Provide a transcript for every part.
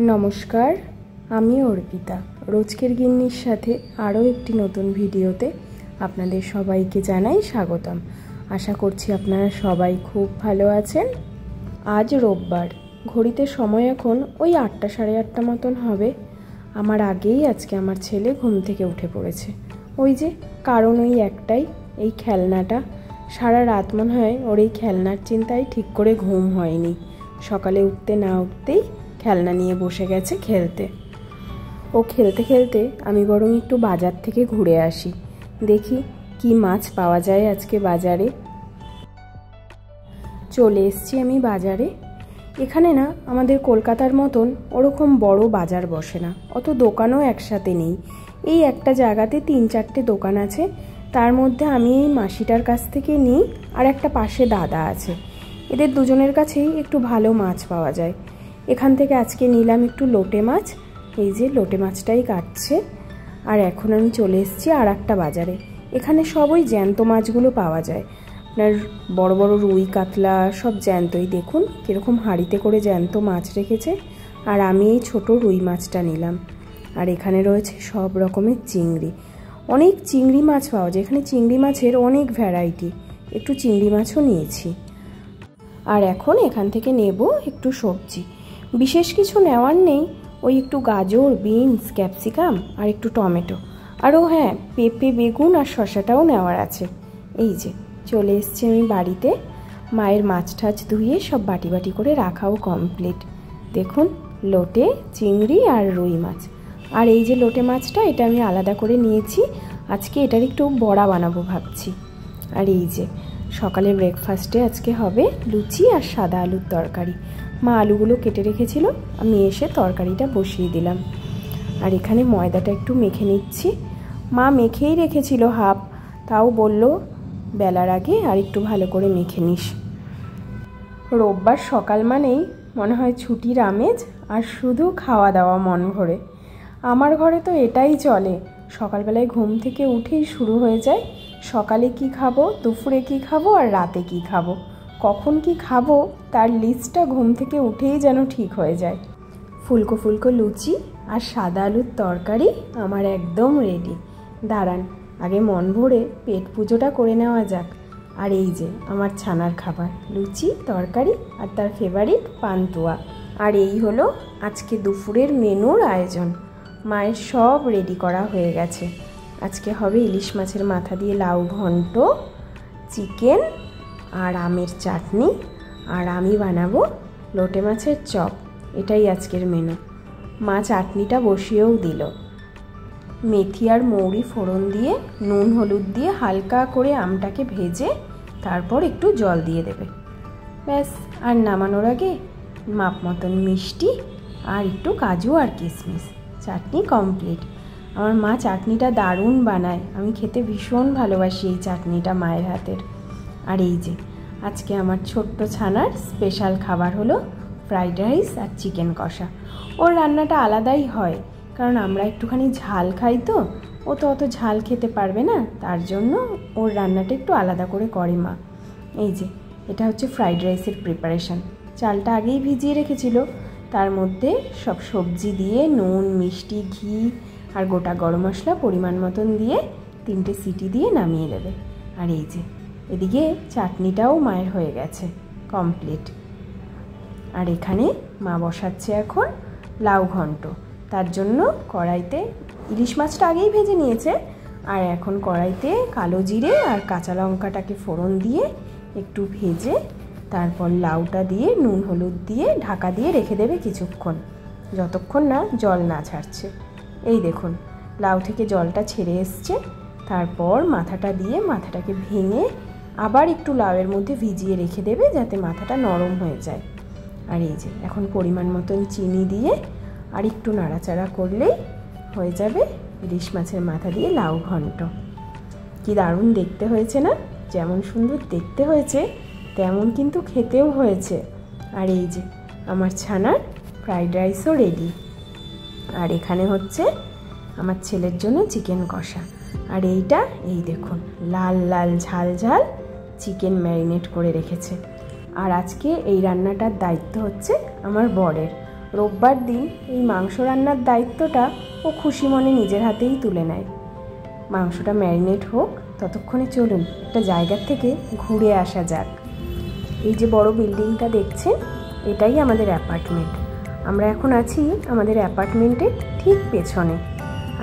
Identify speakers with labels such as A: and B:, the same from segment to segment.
A: নমস্কার, আমি অর্পিতা। রোজকের গিন্নির সাথে আরও একটি নতুন ভিডিওতে আপনাদের সবাইকে জানাই স্বাগতম। আশা করছি আপনারা সবাই খুব ভালো আছেন। আজ রোববার, ঘড়িতে সময় এখন ওই 8টা সাড়ে 8টা মতন হবে। আমার আগেই আজকে আমার ছেলে ঘুম থেকে উঠে পড়েছে। ওই যে কারণ ওই একটাই, এই খেলনাটা। সারা রাত মনে হয় ওর এই খেলনার চিন্তায় ঠিক করে ঘুম হয়নি। সকালে উঠতে না উঠতেই খেলনা নিয়ে বসে গেছে খেলতে। ও খেলতে খেলতে আমি বরং একটু বাজার থেকে ঘুরে আসি, দেখি কি মাছ পাওয়া যায় আজকে বাজারে। চলে এসছি আমি বাজারে। এখানে না আমাদের কলকাতার মতন ওরকম বড় বাজার বসে না, অত দোকানও একসাথে নেই। এই একটা জায়গাতে 3-4টে দোকান আছে, তার মধ্যে আমি এই মাসিটার কাছ থেকে নিই, আর একটা পাশে দাদা আছে। এদের দুজনের কাছেই একটু ভালো মাছ পাওয়া যায়। এখান থেকে আজকে নিলাম একটু লোটে মাছ। এই যে লোটে মাছটাই কাটছে। আর এখন আমি চলে এসেছি আর একটা বাজারে। এখানে সবই জ্যান্ত মাছগুলো পাওয়া যায়। আপনার বড় বড় রুই কাতলা সব জ্যান্তই। দেখুন কীরকম হাঁড়িতে করে জ্যান্ত মাছ রেখেছে। আর আমি এই ছোটো রুই মাছটা নিলাম। আর এখানে রয়েছে সব রকমের চিংড়ি। অনেক চিংড়ি মাছ পাওয়া যায় এখানে। চিংড়ি মাছের অনেক ভ্যারাইটি। একটু চিংড়ি মাছও নিয়েছি। আর এখন এখান থেকে নেব একটু সবজি। বিশেষ কিছু নেওয়ার নেই, ওই একটু গাজর, বিনস, ক্যাপসিকাম আর একটু টমেটো। আরও হ্যাঁ, পেঁপে, বেগুন আর শসাটাও নেওয়ার আছে। এই যে চলে এসছি আমি বাড়িতে। মায়ের মাছ টাছ ধুয়ে সব বাটি বাটি করে রাখাও কমপ্লিট। দেখুন লোটে, চিংড়ি আর রুই মাছ। আর এই যে লোটে মাছটা, এটা আমি আলাদা করে নিয়েছি। আজকে এটার একটু বড়া বানাবো ভাবছি। আর এই যে সকালে ব্রেকফাস্টে আজকে হবে লুচি আর সাদা আলুর তরকারি। মা আলুগুলো কেটে রেখেছিল, আমি এসে তরকারিটা বসিয়ে দিলাম। আর এখানে ময়দাটা একটু মেখে নিচ্ছি। মা মেখেই রেখেছিল হাফ, তাও বলল বেলার আগে আর একটু ভালো করে মেখে নিস। রোববার সকাল মানেই মনে হয় ছুটির আমেজ আর শুধু খাওয়া দাওয়া মন ভরে। আমার ঘরে তো এটাই চলে। সকালবেলায় ঘুম থেকে উঠেই শুরু হয়ে যায় সকালে কি খাবো, দুপুরে কি খাবো আর রাতে কি খাবো। কখন কি খাবো তার লিস্টটা ঘুম থেকে উঠেই যেন ঠিক হয়ে যায়। ফুলকো ফুলকো লুচি আর সাদা আলুর তরকারি আমার একদম রেডি। দাঁড়ান আগে মন ভরে পেট পুজোটা করে নেওয়া যাক। আর এই যে আমার ছানার খাবার, লুচি, তরকারি আর তার ফেভারিট পান্তুয়া। আর এই হলো আজকে দুপুরের মেনুর আয়োজন। মায়ের সব রেডি করা হয়ে গেছে। আজকে হবে ইলিশ মাছের মাথা দিয়ে লাউ ঘন্ট, চিকেন আর আমের চাটনি। আর আমি বানাবো লোটে মাছের চপ। এটাই আজকের মেনু। মা চাটনিটা বসিয়েও দিল। মেথি আর মৌরি ফোড়ন দিয়ে নুন হলুদ দিয়ে হালকা করে আমটাকে ভেজে তারপর একটু জল দিয়ে দেবে। ব্যাস, আর নামানোর আগে মাপ মতন মিষ্টি আর একটু কাজু আর কিশমিশ। চাটনি কমপ্লিট। আমার মা চাটনিটা দারুণ বানায়। আমি খেতে ভীষণ ভালোবাসি এই চাটনিটা মায়ের হাতের। আর এই যে আজকে আমার ছোট্ট ছানার স্পেশাল খাবার হলো ফ্রাইড রাইস আর চিকেন কষা। ওর রান্নাটা আলাদাই হয়, কারণ আমরা একটুখানি ঝাল খাই তো, ও তো অত ঝাল খেতে পারবে না, তার জন্য ওর রান্নাটা একটু আলাদা করে করে মা। এই যে এটা হচ্ছে ফ্রাইড রাইসের প্রিপারেশান। চালটা আগেই ভিজিয়ে রেখেছিল, তার মধ্যে সব সবজি দিয়ে নুন, মিষ্টি, ঘি আর গোটা গরম মশলা পরিমাণ মতন দিয়ে 3টে সিটি দিয়ে নামিয়ে দেবে। আর এই যে এদিকে চাটনিটাও মায়ের হয়ে গেছে কমপ্লিট। আর এখানে মা বসাচ্ছে এখন লাউ ঘন্ট। তার জন্য কড়াইতে ইলিশ মাছটা আগেই ভেজে নিয়েছে। আর এখন কড়াইতে কালো জিরে আর কাঁচা লঙ্কাটাকে ফোড়ন দিয়ে একটু ভেজে তারপর লাউটা দিয়ে নুন হলুদ দিয়ে ঢাকা দিয়ে রেখে দেবে কিছুক্ষণ, যতক্ষণ না জল না ছাড়ছে। এই দেখুন লাউ থেকে জলটা ছেড়ে এসছে। তারপর মাথাটা দিয়ে মাথাটাকে ভেঙে আবার একটু লাউয়ের মধ্যে ভিজিয়ে রেখে দেবে, যাতে মাথাটা নরম হয়ে যায়। আর এই যে এখন পরিমাণ মতন চিনি দিয়ে আর একটু নাড়াচাড়া করলেই হয়ে যাবে ইলিশ মাছের মাথা দিয়ে লাউ ঘন্ট। কি দারুণ দেখতে হয়েছে না? যেমন সুন্দর দেখতে হয়েছে তেমন কিন্তু খেতেও হয়েছে। আর এই যে আমার ছানার ফ্রাইড রাইসও রেডি। আর এখানে হচ্ছে আমার ছেলের জন্য চিকেন কষা। আর এইটা এই দেখুন লাল লাল ঝাল ঝাল চিকেন ম্যারিনেট করে রেখেছে। আর আজকে এই রান্নাটার দায়িত্ব হচ্ছে আমার বরের। রোববার দিন এই মাংস রান্নার দায়িত্বটা ও খুশি মনে নিজের হাতেই তুলে নেয়। মাংসটা ম্যারিনেট হোক, ততক্ষণে চলুন একটা জায়গার থেকে ঘুরে আসা যাক। এই যে বড় বিল্ডিংটা দেখছেন, এটাই আমাদের অ্যাপার্টমেন্ট। আমরা এখন আছি আমাদের অ্যাপার্টমেন্টের ঠিক পেছনে।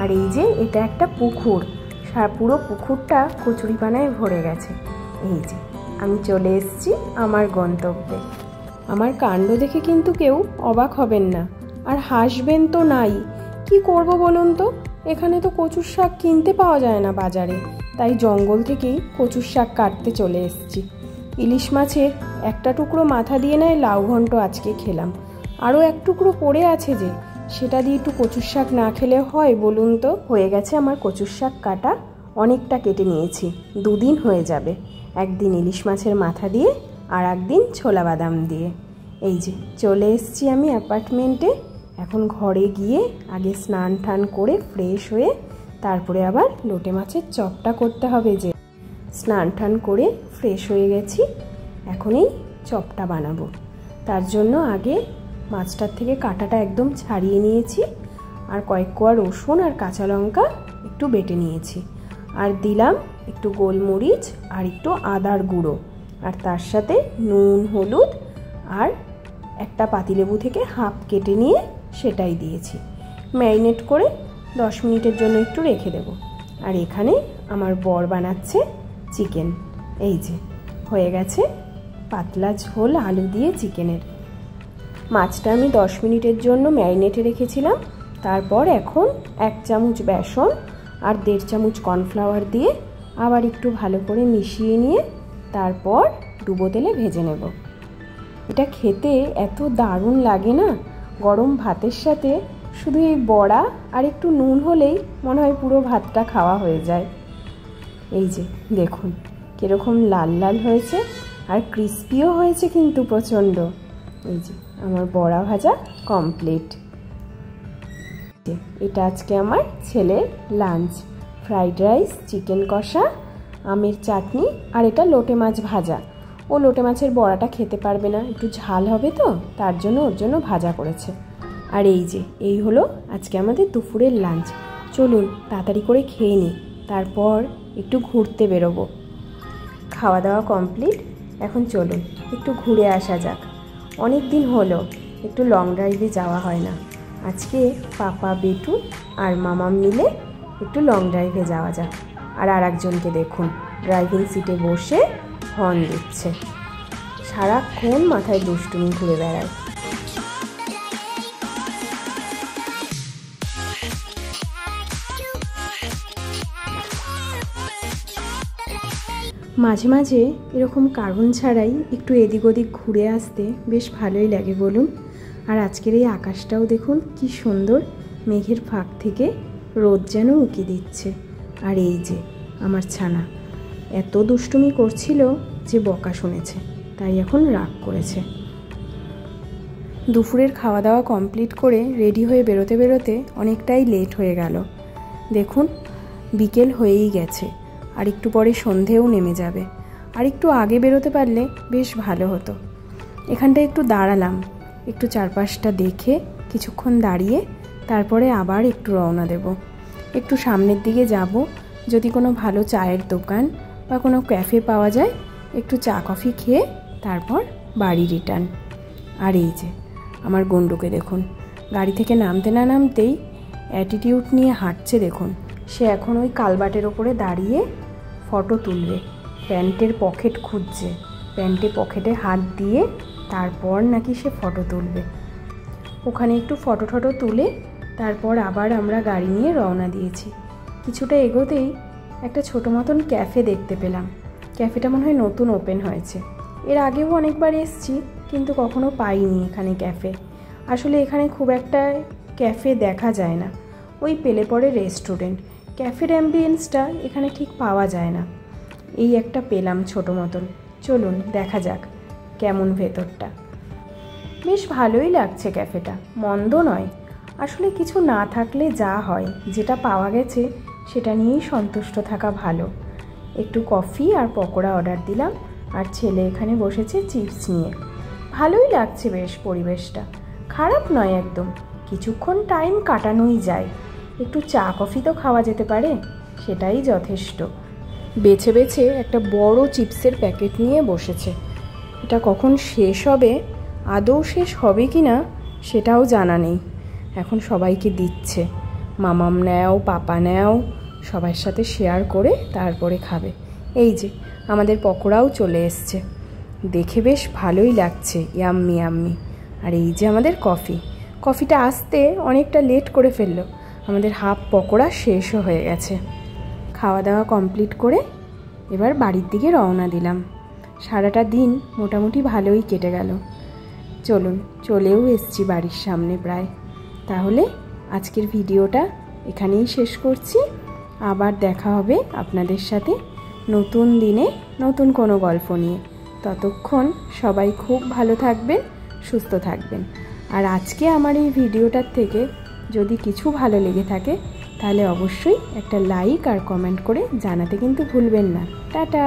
A: আর এই যে এটা একটা পুকুর, পুরো পুকুরটা কচুরিপানায় ভরে গেছে। এই যে আমি চলে এসেছি আমার গন্তব্যে। আমার কাণ্ড দেখে কিন্তু কেউ অবাক হবেন না, আর হাসবেন তো নাই। কি করব বলুন তো, এখানে তো কচুর শাক কিনতে পাওয়া যায় না বাজারে, তাই জঙ্গল থেকেই কচুর শাক কাটতে চলে এসেছি। ইলিশ মাছের একটা টুকরো মাথা দিয়ে নেয় লাউ ঘন্ট আজকে খেলাম, আরও এক টুকরো পড়ে আছে যে, সেটা দিয়ে একটু কচুর শাক না খেলে হয় বলুন তো। হয়ে গেছে আমার কচুর শাক কাটা, অনেকটা কেটে নিয়েছি, 2 দিন হয়ে যাবে। একদিন ইলিশ মাছের মাথা দিয়ে আর একদিন ছোলা বাদাম দিয়ে। এই যে চলে এসেছি আমি অ্যাপার্টমেন্টে। এখন ঘরে গিয়ে আগে স্নান টান করে ফ্রেশ হয়ে তারপরে আবার লোটে মাছের চপটা করতে হবে। যে স্নান টান করে ফ্রেশ হয়ে গেছি, এখনই চপটা বানাবো। তার জন্য আগে মাছটার থেকে কাঁটাটা একদম ছাড়িয়ে নিয়েছি, আর কয়েক কোয়া রসুন আর কাঁচা লঙ্কা একটু বেটে নিয়েছি, আর দিলাম একটু গোলমরিচ আর একটু আদার গুঁড়ো, আর তার সাথে নুন হলুদ আর একটা পাতিলেবু থেকে হাফ কেটে নিয়ে সেটাই দিয়েছি। ম্যারিনেট করে 10 মিনিটের জন্য একটু রেখে দেব। আর এখানে আমার বর বানাচ্ছে চিকেন। এই যে হয়ে গেছে পাতলা ঝোল আলু দিয়ে চিকেনের। মাছটা আমি 10 মিনিটের জন্য ম্যারিনেটে রেখেছিলাম। তারপর এখন 1 চামচ বেসন আর 1.5 চামচ কর্নফ্লাওয়ার দিয়ে আবার একটু ভালো করে মিশিয়ে নিয়ে তারপর ডুবো তেলে ভেজে নেব। এটা খেতে এত দারুণ লাগে না, গরম ভাতের সাথে শুধু এই বড়া আর একটু নুন হলেই মনে হয় পুরো ভাতটা খাওয়া হয়ে যায়। এই যে দেখুন কীরকম লাল লাল হয়েছে, আর ক্রিস্পিও হয়েছে কিন্তু প্রচণ্ড। এই যে আমার বড়া ভাজা কমপ্লিট। এটা আজকে আমার ছেলের লাঞ্চ, ফ্রাইড রাইস, চিকেন কষা, আমের চাটনি, আর এটা লোটে মাছ ভাজা। ও লোটে মাছের বড়াটা খেতে পারবে না, একটু ঝাল হবে তো, তার জন্য ওর জন্য ভাজা করেছে। আর এই যে এই হলো আজকে আমাদের দুপুরের লাঞ্চ। চলুন তাড়াতাড়ি করে খেয়ে নিই, তারপর একটু ঘুরতে বেরোবো। খাওয়া দাওয়া কমপ্লিট, এখন চলুন একটু ঘুরে আসা যাক। অনেক দিন হলো একটু লং ড্রাইভে যাওয়া হয় না। আজকে পাপা, বেটু আর মামা মিলে একটু লং ড্রাইভে যাওয়া যাক। আর একজনকে দেখুন ড্রাইভিং সিটে বসে হর্ন দিচ্ছে, সারাক্ষণ মাথায় দুষ্টুমি ঘুরে বেড়ায়। মাঝে মাঝে এরকম কারণ ছাড়াই একটু এদিক ওদিক ঘুরে আসতে বেশ ভালোই লাগে বলুন। আর আজকের এই আকাশটাও দেখুন কি সুন্দর, মেঘের ফাঁক থেকে রোদ যেন উঁকি দিচ্ছে। আর এই যে আমার ছানা এত দুষ্টুমি করছিল যে বকা শুনেছে, তাই এখন রাগ করেছে। দুপুরের খাওয়া দাওয়া কমপ্লিট করে রেডি হয়ে বেরোতে বেরোতে অনেকটাই লেট হয়ে গেল। দেখুন বিকেল হয়েই গেছে, আর একটু পরে সন্ধেও নেমে যাবে। আর একটু আগে বেরোতে পারলে বেশ ভালো হতো। এখানটায় একটু দাঁড়ালাম, একটু চারপাশটা দেখে কিছুক্ষণ দাঁড়িয়ে তারপরে আবার একটু রওনা দেব। একটু সামনের দিকে যাব, যদি কোনো ভালো চায়ের দোকান বা কোনো ক্যাফে পাওয়া যায় একটু চা কফি খেয়ে তারপর বাড়ি রিটার্ন। আর এই যে আমার গন্ডুকে দেখুন, গাড়ি থেকে নামতে না নামতেই অ্যাটিটিউড নিয়ে হাঁটছে। দেখুন সে এখন ওই কালবাটের ওপরে দাঁড়িয়ে ফটো তুলবে, প্যান্টের পকেট খুঁজছে, প্যান্টে পকেটে হাত দিয়ে তারপর নাকি সে ফটো তুলবে। ওখানে একটু ফটো টটো তুলে তারপর আবার আমরা গাড়ি নিয়ে রওনা দিয়েছি। কিছুটা এগোতেই একটা ছোটো মতন ক্যাফে দেখতে পেলাম। ক্যাফেটা মনে হয় নতুন ওপেন হয়েছে, এর আগেও অনেকবার এসেছি কিন্তু কখনো পাইনি এখানে ক্যাফে। আসলে এখানে খুব একটা ক্যাফে দেখা যায় না, ওই পেলে পরে রেস্টুরেন্ট, ক্যাফের অ্যাম্বিয়েন্সটা এখানে ঠিক পাওয়া যায় না। এই একটা পেলাম ছোটো মতন, চলুন দেখা যাক কেমন ভেতরটা। বেশ ভালোই লাগছে ক্যাফেটা, মন্দ নয়। আসলে কিছু না থাকলে যা হয়, যেটা পাওয়া গেছে সেটা নিয়েই সন্তুষ্ট থাকা ভালো। একটু কফি আর পকোড়া অর্ডার দিলাম, আর ছেলে এখানে বসেছে চিপস নিয়ে। ভালোই লাগছে বেশ পরিবেশটা। খারাপ নয় একদম, কিছুক্ষণ টাইম কাটানোই যায়। একটু চা কফি তো খাওয়া যেতে পারে, সেটাই যথেষ্ট। বেছে বেছে একটা বড় চিপসের প্যাকেট নিয়ে বসেছে। এটা কখন শেষ হবে, আদৌ শেষ হবে কি না সেটাও জানা নেই। এখন সবাইকে দিচ্ছে, মামাম নেও, পাপা নেও, সবার সাথে শেয়ার করে তারপরে খাবে। এই যে আমাদের পকোড়াও চলে এসছে, দেখে বেশ ভালোই লাগছে, ইয়াম্মি ইয়াম্মি। আর এই যে আমাদের কফিটা আসতে অনেকটা লেট করে ফেললো, আমাদের হাফ পকোড়া শেষও হয়ে গেছে। খাওয়া দাওয়া কমপ্লিট করে এবার বাড়ির দিকে রওনা দিলাম। সারাটা দিন মোটামুটি ভালোই কেটে গেল। চলুন, চলেও এসছি বাড়ির সামনে প্রায়। তাহলে আজকের ভিডিওটা এখানেই শেষ করছি। আবার দেখা হবে আপনাদের সাথে নতুন দিনে নতুন কোনো গল্প নিয়ে। ততক্ষণ সবাই খুব ভালো থাকবেন, সুস্থ থাকবেন। আর আজকে আমার এই ভিডিওটার থেকে যদি কিছু ভালো লেগে থাকে তাহলে অবশ্যই একটা লাইক আর কমেন্ট করে জানাতে কিন্তু ভুলবেন না। টাটা।